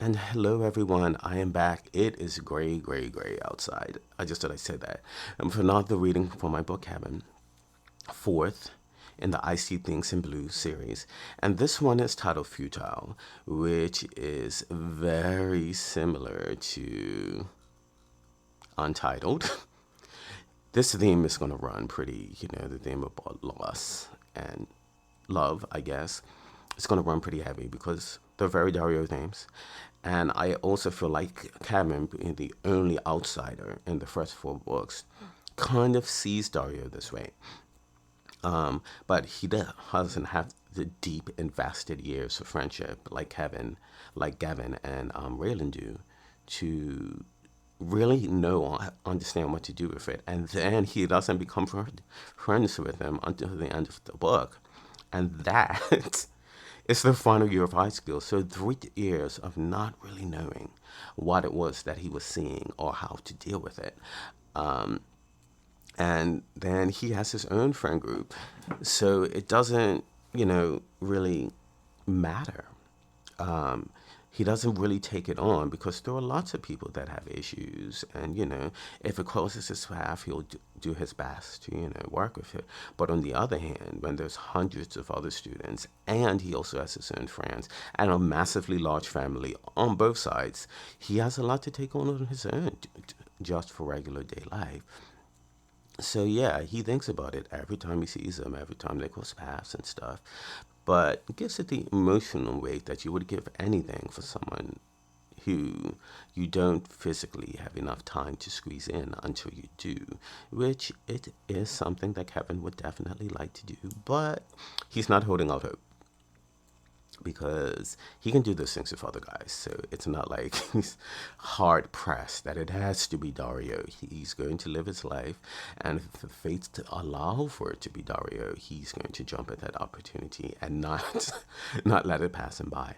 And hello, everyone. I am back. It is gray, gray, gray outside. I just thought I'd say that. For another reading for my book, Cabin, fourth in the I See Things in Blue series. And this one is titled Futile, which is very similar to Untitled. This theme is going to run pretty, the theme about loss and love, I guess. It's going to run pretty heavy because they're very Dario themes. And I also feel like Cameron, being the only outsider in the first four books, kind of sees Dario this way. But he doesn't have the deep, invested years of friendship like Gavin and Raylan do, to really know, understand what to do with it. And then he doesn't become friends with him until the end of the book. And that is the final year of high school. So 3 years of not really knowing what it was that he was seeing or how to deal with it. And then he has his own friend group. So it doesn't, really matter. Um, he doesn't really take it on because there are lots of people that have issues. And, if it crosses his path, he'll do his best to, work with it. But on the other hand, when there's hundreds of other students and he also has his own friends and a massively large family on both sides, he has a lot to take on his own just for regular day life. So yeah, he thinks about it every time he sees them, every time they cross paths and stuff. But gives it the emotional weight that you would give anything for someone who you don't physically have enough time to squeeze in until you do, which it is something that Kevin would definitely like to do, but he's not holding out hope because he can do those things with other guys. So it's not like he's hard pressed that it has to be Dario. He's going to live his life, and if the fates to allow for it to be Dario, he's going to jump at that opportunity and not not let it pass him by.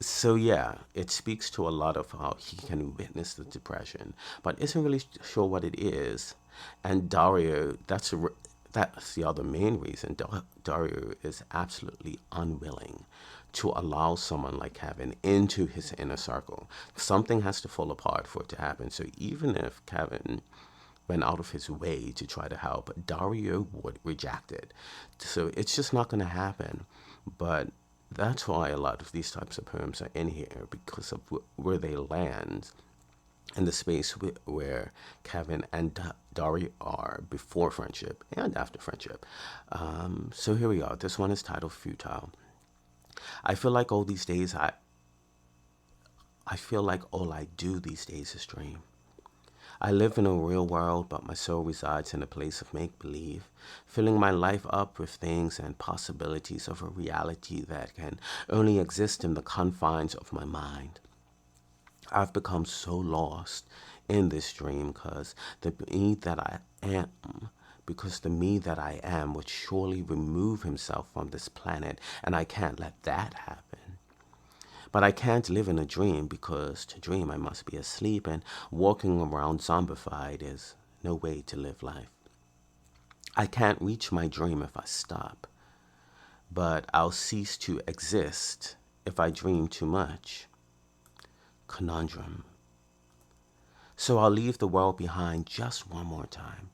So yeah, it speaks to a lot of how he can witness the depression, but isn't really sure what it is. And Dario, that's the other main reason. Dario is absolutely unwilling to allow someone like Kevin into his inner circle. Something has to fall apart for it to happen. So even if Kevin went out of his way to try to help, Dario would reject it. So it's just not going to happen. But that's why a lot of these types of poems are in here because of where they land in the space where Kevin and Dari are before friendship and after friendship. So here we are. This one is titled Futile. I feel like all these days, I feel like all I do these days is dream. I live in a real world, but my soul resides in a place of make believe, filling my life up with things and possibilities of a reality that can only exist in the confines of my mind. I've become so lost in this dream because the me that I am would surely remove himself from this planet, and I can't let that happen. But I can't live in a dream because to dream I must be asleep, and walking around zombified is no way to live life. I can't reach my dream if I stop, but I'll cease to exist if I dream too much. Conundrum. So I'll leave the world behind just one more time.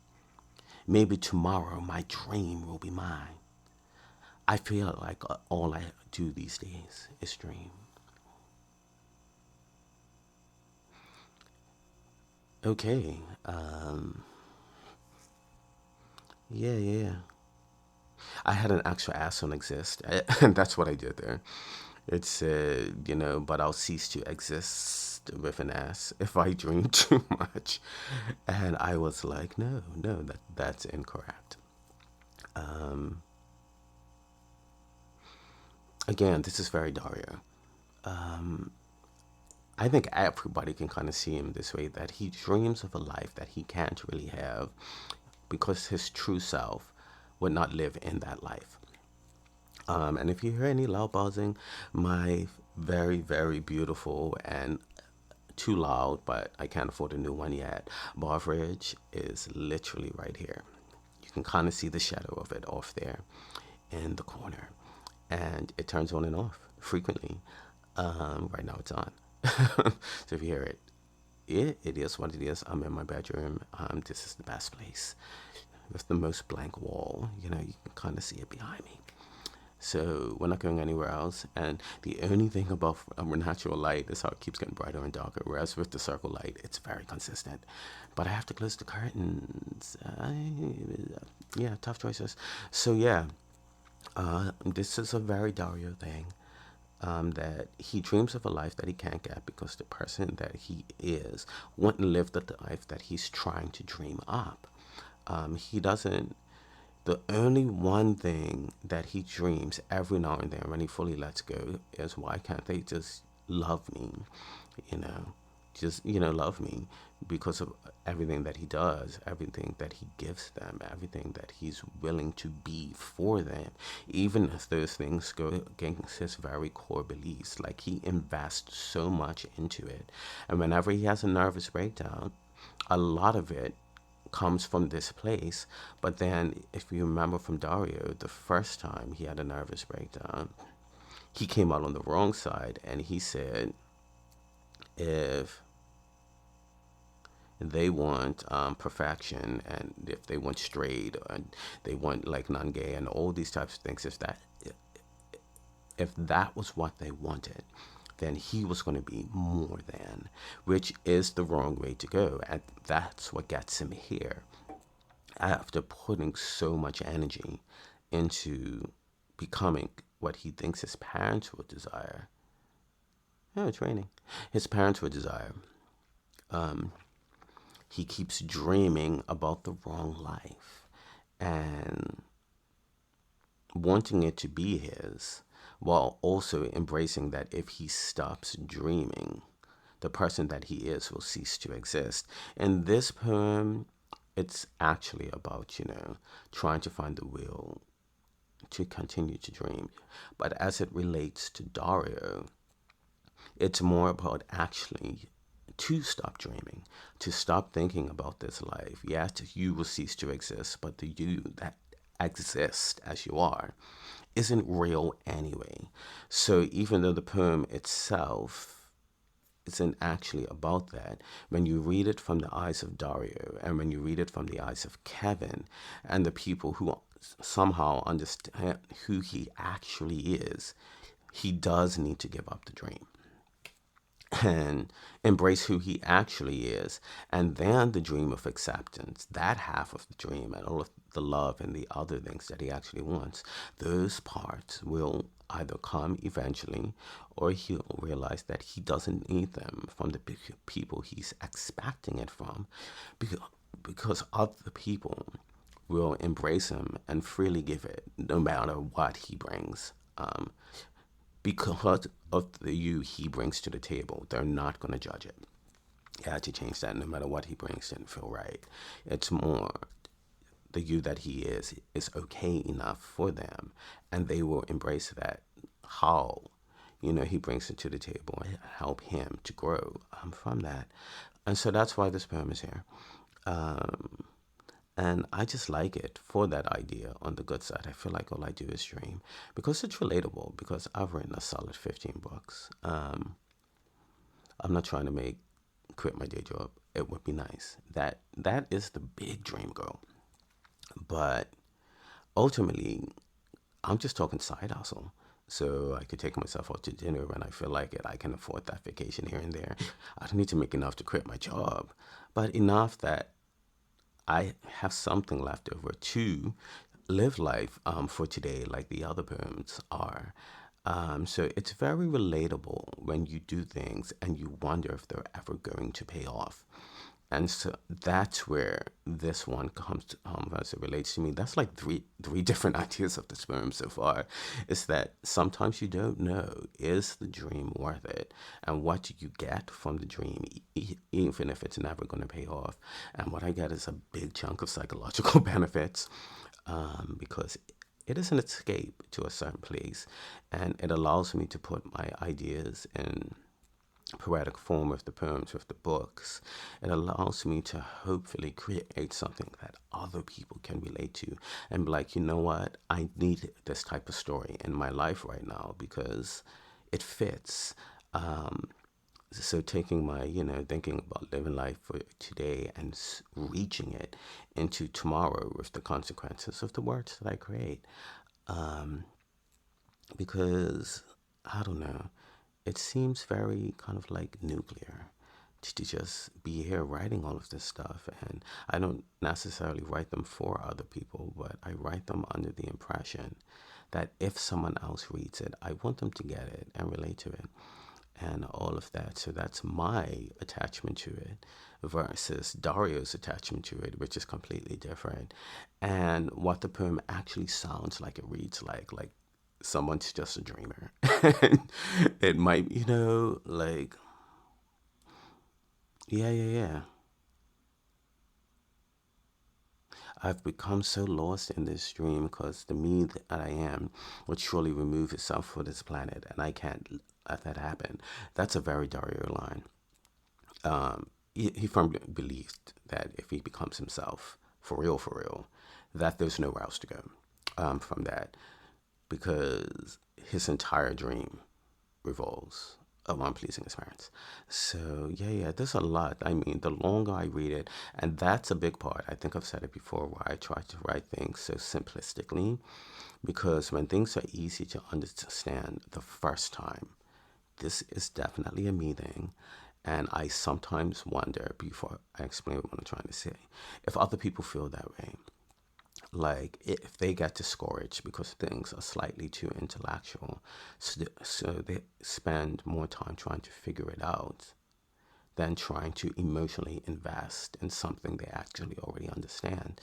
Maybe tomorrow my dream will be mine. I feel like all I do these days is dream. Okay. Yeah. I had an extra ass on exist, and that's what I did there. It said, but I'll cease to exist with an ass if I dream too much. And I was like, no, that's incorrect. Um, Again, this is very Dario. I think everybody can kind of see him this way, that he dreams of a life that he can't really have because his true self would not live in that life. And if you hear any loud buzzing, my very, very beautiful and too loud, but I can't afford a new one yet, bar fridge is literally right here. You can kind of see the shadow of it off there in the corner. And it turns on and off frequently. Right now it's on. So if you hear it, it is what it is. I'm in my bedroom. This is the best place with the most blank wall. You know, you can kind of see it behind me. So we're not going anywhere else. And the only thing about natural light is how it keeps getting brighter and darker. Whereas with the circle light, it's very consistent. But I have to close the curtains. Yeah, tough choices. So yeah, this is a very Dario thing. That he dreams of a life that he can't get because the person that he is won't live the life that he's trying to dream up. He doesn't. The only one thing that he dreams every now and then when he fully lets go is, why can't they just love me? You know, just, love me because of everything that he does, everything that he gives them, everything that he's willing to be for them, even if those things go against his very core beliefs. Like, he invests so much into it. And whenever he has a nervous breakdown, a lot of it comes from this place. But then, if you remember from Dario, the first time he had a nervous breakdown, he came out on the wrong side and he said, if they want perfection, and if they want straight, and they want like non-gay and all these types of things, if that was what they wanted, then he was going to be more than, which is the wrong way to go. And that's what gets him here. After putting so much energy into becoming what he thinks his parents would desire. Yeah, training. His parents would desire. He keeps dreaming about the wrong life and wanting it to be his, while also embracing that if he stops dreaming, the person that he is will cease to exist. In this poem, it's actually about, trying to find the will to continue to dream. But as it relates to Dario, it's more about actually to stop dreaming, to stop thinking about this life. Yes, you will cease to exist, but the you that exists as you are isn't real anyway. So even though the poem itself isn't actually about that, when you read it from the eyes of Dario and when you read it from the eyes of Kevin and the people who somehow understand who he actually is, he does need to give up the dream and embrace who he actually is. And then the dream of acceptance, that half of the dream, and all of the love and the other things that he actually wants, those parts will either come eventually, or he'll realize that he doesn't need them from the people he's expecting it from, because other people will embrace him and freely give it no matter what he brings. Because of the you he brings to the table, they're not going to judge it. You have to change that. No matter what he brings, didn't feel right. It's more the you that he is okay enough for them, and they will embrace that. How, he brings it to the table and help him to grow from that. And so that's why this poem is here. And I just like it for that idea on the good side. I feel like all I do is dream because it's relatable, because I've written a solid 15 books. I'm not trying to quit my day job. It would be nice. That is the big dream goal. But ultimately, I'm just talking side hustle. So I could take myself out to dinner when I feel like it. I can afford that vacation here and there. I don't need to make enough to quit my job, but enough that I have something left over to live life for today, like the other poems are. So it's very relatable when you do things and you wonder if they're ever going to pay off. And so that's where this one comes to, as it relates to me. That's like three different ideas of this poem so far. Is that sometimes you don't know, is the dream worth it, and what do you get from the dream, even if it's never going to pay off. And what I get is a big chunk of psychological benefits, because it is an escape to a certain place, and it allows me to put my ideas in poetic form with the poems, with the books. It allows me to hopefully create something that other people can relate to and be like, you know what, I need this type of story in my life right now, because it fits. So taking my, thinking about living life for today and reaching it into tomorrow with the consequences of the words that I create. Because, I don't know, it seems very kind of like nuclear to just be here writing all of this stuff. And I don't necessarily write them for other people, but I write them under the impression that if someone else reads it, I want them to get it and relate to it and all of that. So that's my attachment to it versus Dario's attachment to it, which is completely different. And what the poem actually sounds like, it reads like someone's just a dreamer. It might, like, yeah, yeah, yeah. I've become so lost in this dream because the me that I am would surely remove itself from this planet, and I can't let that happen. That's a very Dario line. He firmly believed that if he becomes himself, for real, that there's nowhere else to go from that, because his entire dream revolves around pleasing his parents. So yeah, yeah, there's a lot. I mean, the longer I read it, and that's a big part. I think I've said it before, where I try to write things so simplistically, because when things are easy to understand the first time, this is definitely a me thing. And I sometimes wonder, before I explain what I'm trying to say, if other people feel that way, like if they get discouraged because things are slightly too intellectual, so they spend more time trying to figure it out than trying to emotionally invest in something they actually already understand.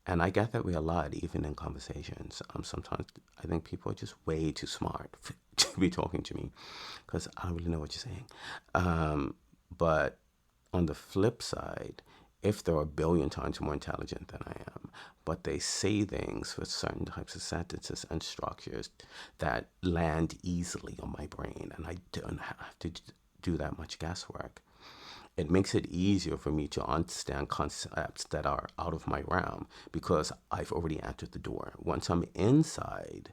And I get that way a lot, even in conversations. Sometimes I think people are just way too smart to be talking to me because I don't really know what you're saying. But on the flip side, if they're a billion times more intelligent than I am, but they say things with certain types of sentences and structures that land easily on my brain, and I don't have to do that much guesswork, it makes it easier for me to understand concepts that are out of my realm because I've already entered the door. Once I'm inside,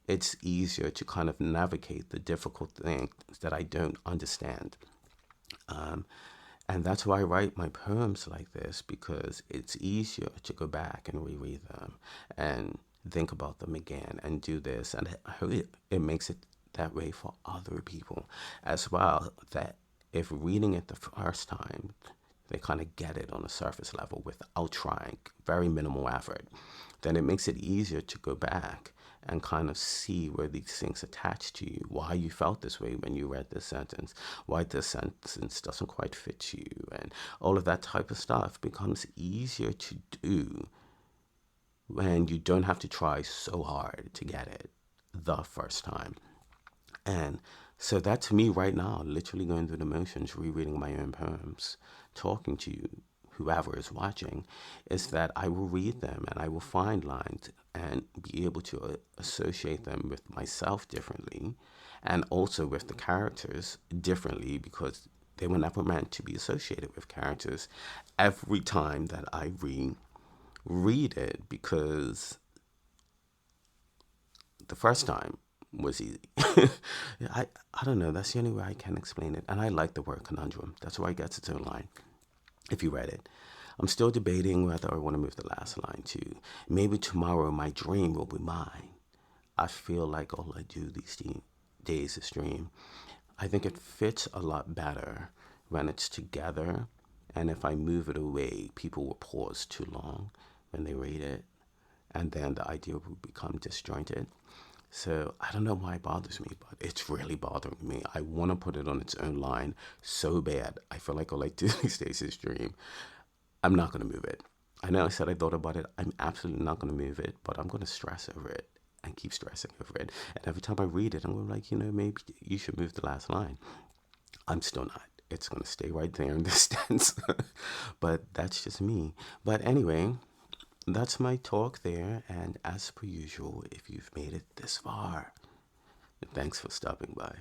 it's easier to kind of navigate the difficult things that I don't understand. Um, and that's why I write my poems like this, because it's easier to go back and reread them and think about them again and do this. And it makes it that way for other people as well. That if reading it the first time, they kind of get it on a surface level without trying, very minimal effort, then it makes it easier to go back and kind of see where these things attach to you, why you felt this way when you read this sentence, why this sentence doesn't quite fit you, and all of that type of stuff becomes easier to do when you don't have to try so hard to get it the first time. And so that's me right now, literally going through the motions, rereading my own poems, talking to you, whoever is watching, is that I will read them and I will find lines and be able to associate them with myself differently and also with the characters differently, because they were never meant to be associated with characters every time that I read it, because the first time was easy. I don't know. That's the only way I can explain it. And I like the word conundrum. That's why it gets its own line, if you read it. I'm still debating whether I want to move the last line to maybe tomorrow my dream will be mine. I feel like all I do these days is dream. I think it fits a lot better when it's together. And if I move it away, people will pause too long when they read it. And then the idea will become disjointed. So I don't know why it bothers me, but it's really bothering me. I want to put it on its own line so bad. I feel like all I do these days is dream. I'm not going to move it. I know I said I thought about it. I'm absolutely not going to move it, but I'm going to stress over it and keep stressing over it. And every time I read it, I'm going to be like, maybe you should move the last line. I'm still not. It's going to stay right there in the stance. But that's just me. But anyway, that's my talk there. And as per usual, if you've made it this far, thanks for stopping by.